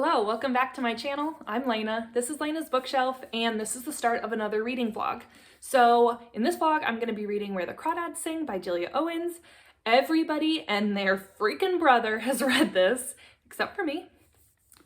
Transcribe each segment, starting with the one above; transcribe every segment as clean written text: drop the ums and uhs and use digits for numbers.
Hello, welcome back to my channel. I'm Lena. This is Lena's Bookshelf, and this is the start of another reading vlog. So in this vlog, I'm going to be reading Where the Crawdads Sing by Julia Owens. Everybody and their freaking brother has read this, except for me.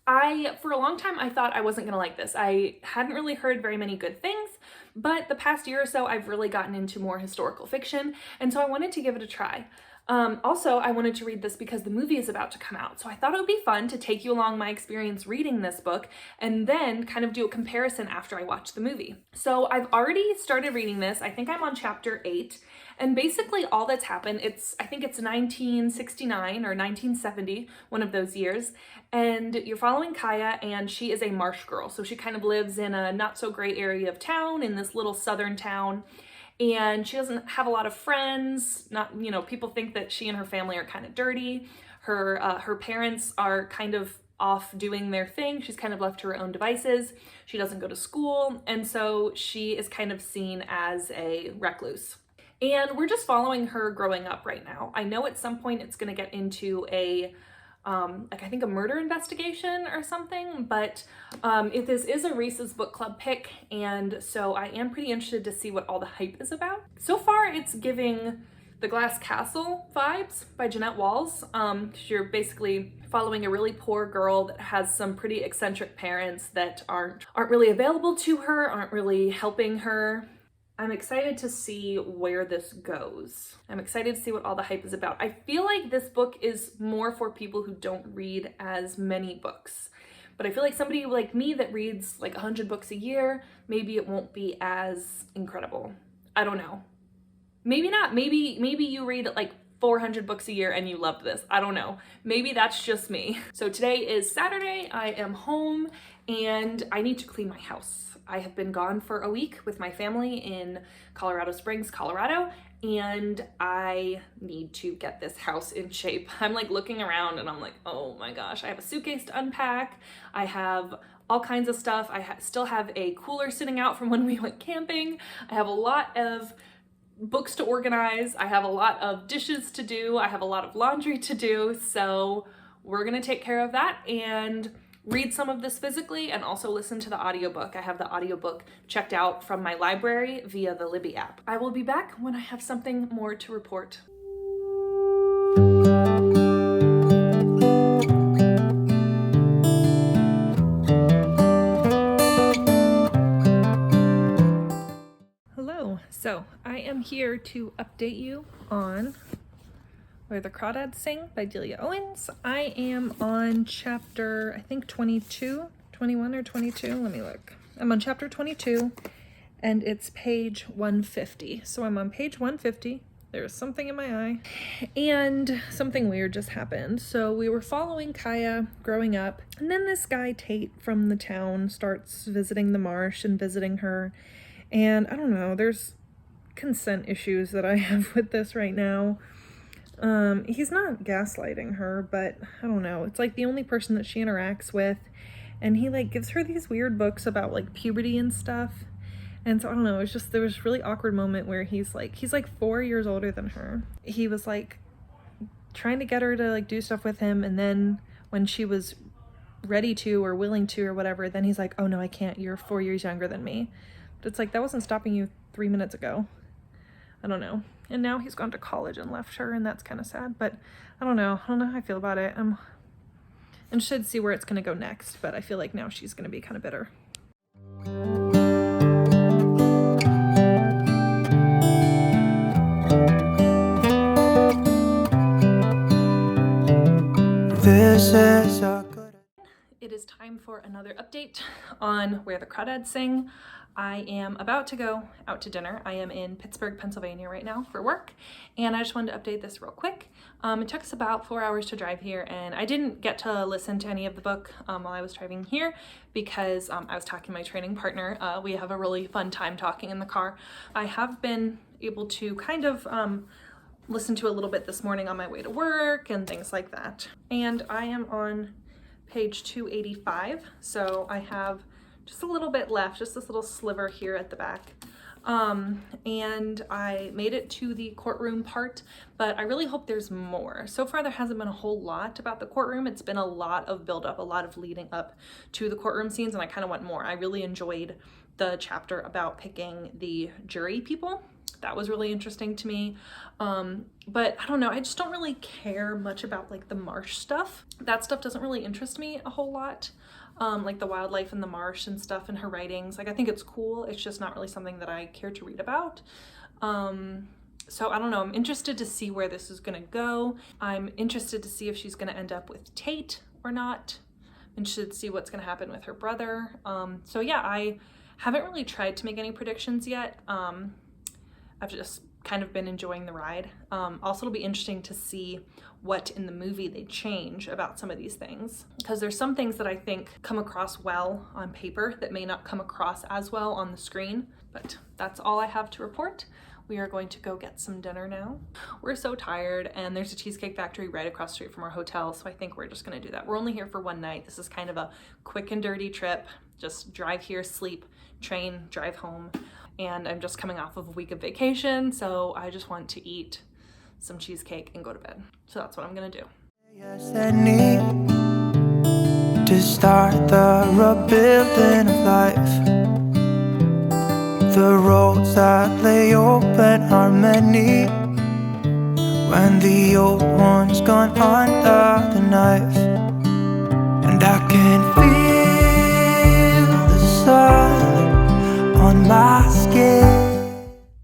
For a long time, I thought I wasn't gonna like this. I hadn't really heard very many good things, but the past year or so, I've really gotten into more historical fiction, and so I wanted to give it a try. Also, I wanted to read this because the movie is about to come out, so I thought it would be fun to take you along my experience reading this book and then kind of do a comparison after I watch the movie. So I've already started reading this. I think I'm on chapter 8, and basically all that's happened, I think it's 1969 or 1970, one of those years, and you're following Kaya, and she is a marsh girl, so she kind of lives in a not so great area of town, in this little southern town. And she doesn't have a lot of friends. People think that she and her family are kind of dirty. Her parents are kind of off doing their thing. She's kind of left to her own devices. She doesn't go to school, and so she is kind of seen as a recluse. And we're just following her growing up right now. I know at some point it's going to get into I think a murder investigation or something, but this is a Reese's Book Club pick, and so I am pretty interested to see what all the hype is about. So far, it's giving The Glass Castle vibes by Jeanette Walls. You're basically following a really poor girl that has some pretty eccentric parents that aren't really available to her, aren't really helping her. I'm excited to see where this goes. I'm excited to see what all the hype is about. I feel like this book is more for people who don't read as many books. But I feel like somebody like me that reads like 100 books a year, maybe it won't be as incredible. I don't know. Maybe not. Maybe you read like 400 books a year and you loved this. I don't know. Maybe that's just me. So today is Saturday. I am home and I need to clean my house. I have been gone for a week with my family in Colorado Springs, Colorado, and I need to get this house in shape. I'm like looking around and I'm like, oh my gosh, I have a suitcase to unpack. I have all kinds of stuff. I still have a cooler sitting out from when we went camping. I have a lot of books to organize. I have a lot of dishes to do. I have a lot of laundry to do. So we're gonna take care of that and read some of this physically and also listen to the audiobook. I have the audiobook checked out from my library via the Libby app. I will be back when I have something more to report. Hello, so I am here to update you on Where the Crawdads Sing by Julia Owens. I am on chapter, I think 22, 21 or 22. Let me look. I'm on chapter 22 and it's page 150. So I'm on page 150. There's something in my eye and something weird just happened. So we were following Kaya growing up, and then this guy Tate from the town starts visiting the marsh and visiting her. And I don't know, there's consent issues that I have with this right now. He's not gaslighting her, but I don't know. It's like the only person that she interacts with, and he like gives her these weird books about like puberty and stuff. And so I don't know, it's just, there was a really awkward moment where he's like 4 years older than her. He was like trying to get her to like do stuff with him, and then when she was ready to or willing to or whatever, then he's like, oh no, I can't, you're 4 years younger than me. But it's like, that wasn't stopping you 3 minutes ago. I don't know. And now he's gone to college and left her, and that's kind of sad, but I don't know how I feel about it. I'm interested to see where it's going to go next, but I feel like now she's going to be kind of bitter. This is a good... It is time for another update on Where the Crawdads Sing. I am about to go out to dinner. I am in Pittsburgh, Pennsylvania right now for work, and I just wanted to update this real quick. It took us about 4 hours to drive here, and I didn't get to listen to any of the book while I was driving here because I was talking to my training partner. We have a really fun time talking in the car. I have been able to kind of listen to a little bit this morning on my way to work and things like that. And I am on page 285, so I have just a little bit left, just this little sliver here at the back. and I made it to the courtroom part, but I really hope there's more. So far there hasn't been a whole lot about the courtroom. It's been a lot of build up, a lot of leading up to the courtroom scenes, and I kind of want more. I really enjoyed the chapter about picking the jury people. That was really interesting to me. But I don't know, I just don't really care much about like the marsh stuff. That stuff doesn't really interest me a whole lot. Like the wildlife in the marsh and stuff in her writings. Like I think it's cool, it's just not really something that I care to read about. So I don't know, I'm interested to see where this is gonna go. I'm interested to see if she's gonna end up with Tate or not. I'm interested to see what's gonna happen with her brother. So yeah, I haven't really tried to make any predictions yet. I've just kind of been enjoying the ride. Also, it'll be interesting to see what in the movie they change about some of these things, because there's some things that I think come across well on paper that may not come across as well on the screen. But that's all I have to report. We are going to go get some dinner now. We're so tired, and there's a Cheesecake Factory right across the street from our hotel, so I think we're just gonna do that. We're only here for one night. This is kind of a quick and dirty trip. Just drive here, sleep, train, drive home. And I'm just coming off of a week of vacation, so I just want to eat some cheesecake and go to bed. So that's what I'm gonna do. Yes, I need to start the rebuilding of life. The roads that lay open are many when the old one's gone under the knife. And I can feel the sun on my skin.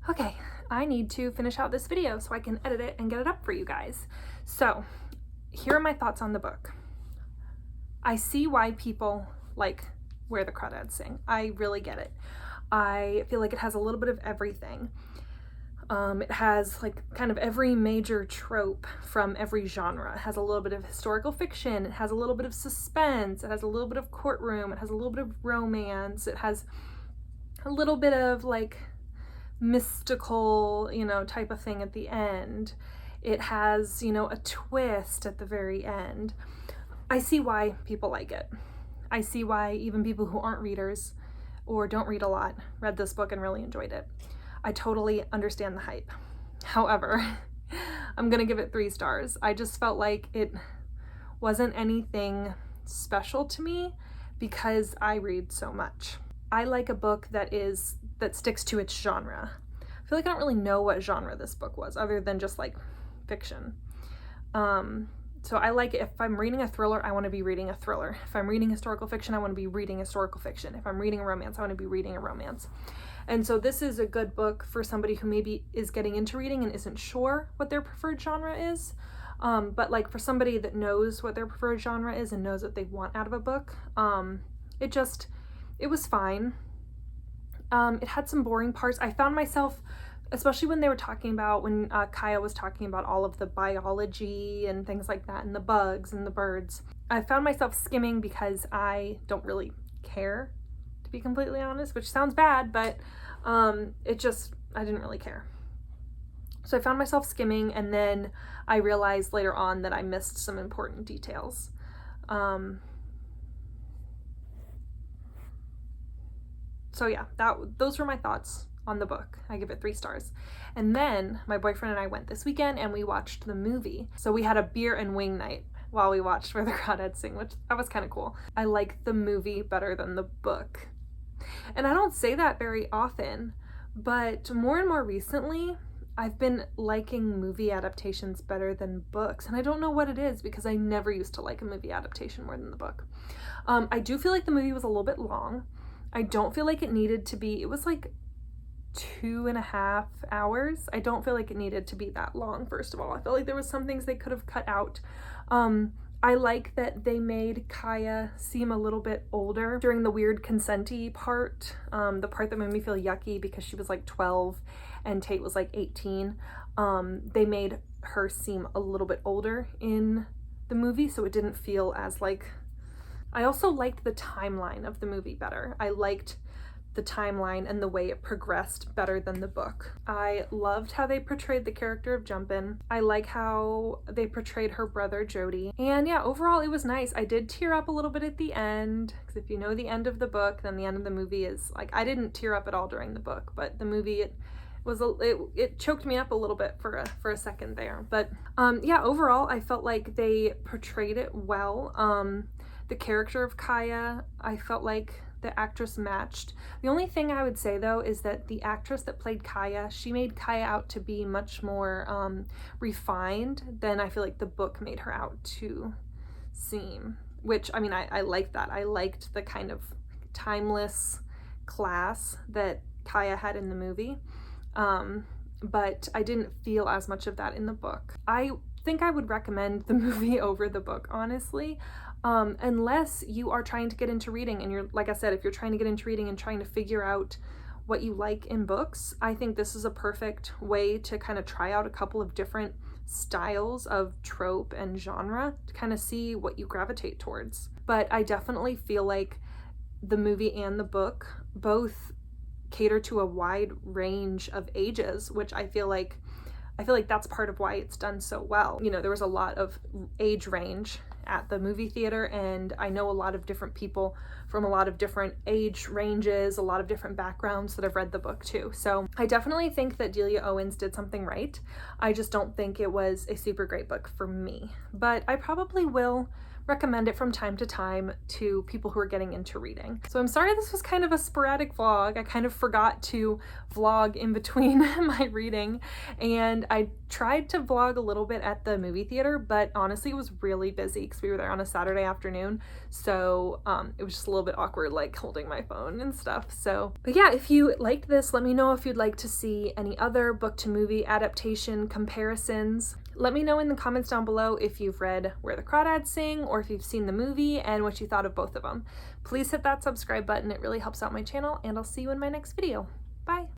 Okay, I need to finish out this video so I can edit it and get it up for you guys. So here are my thoughts on the book. I see why people like Where the Crawdads Sing. I really get it. I feel like it has a little bit of everything. It has like kind of every major trope from every genre. It has a little bit of historical fiction, it has a little bit of suspense, it has a little bit of courtroom, it has a little bit of romance, it has a little bit of like mystical, you know, type of thing at the end. It has, you know, a twist at the very end. I see why people like it. I see why even people who aren't readers or don't read a lot read this book and really enjoyed it. I totally understand the hype. However, I'm gonna give it 3 stars. I just felt like it wasn't anything special to me because I read so much. I like a book that sticks to its genre. I feel like I don't really know what genre this book was other than just like fiction. So I like it. If I'm reading a thriller, I want to be reading a thriller. If I'm reading historical fiction, I want to be reading historical fiction. If I'm reading a romance, I want to be reading a romance. And so this is a good book for somebody who maybe is getting into reading and isn't sure what their preferred genre is. But like for somebody that knows what their preferred genre is and knows what they want out of a book, it was fine. It had some boring parts. I found myself, especially when they were talking about, when Kaya was talking about all of the biology and things like that, and the bugs and the birds, I found myself skimming because I don't really care, to be completely honest, which sounds bad, but I didn't really care. So I found myself skimming, and then I realized later on that I missed some important details. So yeah, those were my thoughts on the book. I give it 3 stars. And then my boyfriend and I went this weekend and we watched the movie. So we had a beer and wing night while we watched Where the Crawdads Sing, which that was kind of cool. I like the movie better than the book. And I don't say that very often, but more and more recently, I've been liking movie adaptations better than books. And I don't know what it is because I never used to like a movie adaptation more than the book. I do feel like the movie was a little bit long. I don't feel like it needed to be, it was like 2.5 hours. I don't feel like it needed to be that long, first of all. I felt like there was some things they could have cut out. I like that they made Kaya seem a little bit older during the weird consent-y part, the part that made me feel yucky because she was like 12 and Tate was like 18. They made her seem a little bit older in the movie, so it didn't feel as like... I also liked the timeline of the movie better. I liked the timeline and the way it progressed better than the book. I loved how they portrayed the character of Jumpin'. I like how they portrayed her brother Jody. And yeah, overall it was nice. I did tear up a little bit at the end, because if you know the end of the book, then the end of the movie is like, I didn't tear up at all during the book, but the movie, it choked me up a little bit for a second there. But yeah, overall I felt like they portrayed it well. The character of Kaya, I felt like the actress matched. The only thing I would say though is that the actress that played Kaya, she made Kaya out to be much more refined than I feel like the book made her out to seem, which I mean, I liked that. I liked the kind of timeless class that Kaya had in the movie, but I didn't feel as much of that in the book. I think I would recommend the movie over the book, honestly. Unless you are trying to get into reading and you're, like I said, if you're trying to get into reading and trying to figure out what you like in books, I think this is a perfect way to kind of try out a couple of different styles of trope and genre to kind of see what you gravitate towards. But I definitely feel like the movie and the book both cater to a wide range of ages, which I feel like that's part of why it's done so well. You know, there was a lot of age range at the movie theater, and I know a lot of different people from a lot of different age ranges, a lot of different backgrounds that have read the book too. So I definitely think that Delia Owens did something right. I just don't think it was a super great book for me, but I probably will recommend it from time to time to people who are getting into reading. So I'm sorry this was kind of a sporadic vlog. I kind of forgot to vlog in between my reading, and I tried to vlog a little bit at the movie theater, but honestly it was really busy because we were there on a Saturday afternoon, so it was just a little bit awkward like holding my phone and stuff. So, but yeah, if you liked this, let me know if you'd like to see any other book to movie adaptation comparisons. Let me know in the comments down below if you've read Where the Crawdads Sing or if you've seen the movie and what you thought of both of them. Please hit that subscribe button, it really helps out my channel, and I'll see you in my next video. Bye!